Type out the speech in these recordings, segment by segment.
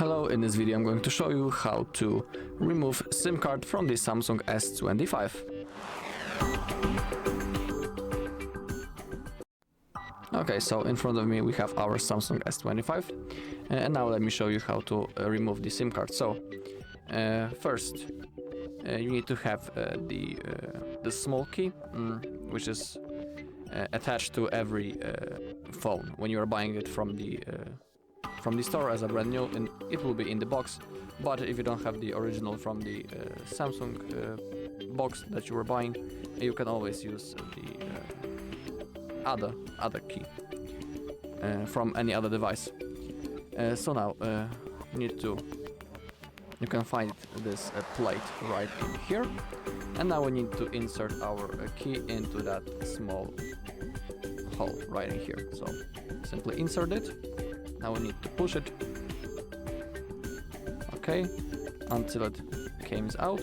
Hello, in this video I'm going to show you how to remove SIM card from the Samsung S25. Okay, so in front of me we have our Samsung S25 and now let me show you how to remove the SIM card. So first you need to have the small key which is attached to every phone when you are buying it from the store as a brand new, and it will be in the box. But if you don't have the original from the Samsung box that you were buying, you can always use the other key from any other device. So now you can find this plate right in here, and now we need to insert our key into that small hole right in here. So simply insert it. Now we need to push it, okay, until it comes out.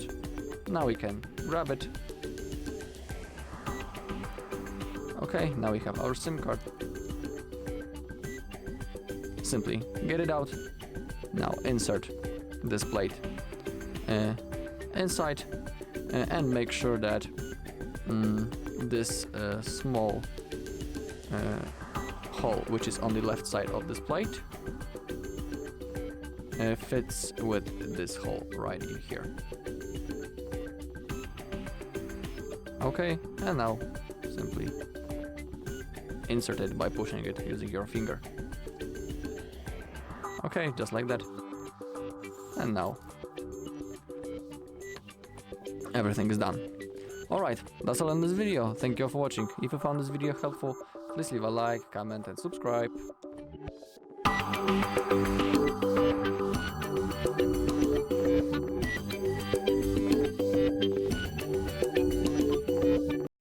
Now we can grab it. Okay, now we have our SIM card. Simply get it out. Now insert this plate inside and make sure that this small hole, which is on the left side of this plate, fits with this hole right in here. Okay, and now simply insert it by pushing it using your finger. Okay, just like that. And now everything is done. Alright, that's all in this video. Thank you for watching. If you found this video helpful, please leave a like, comment and subscribe.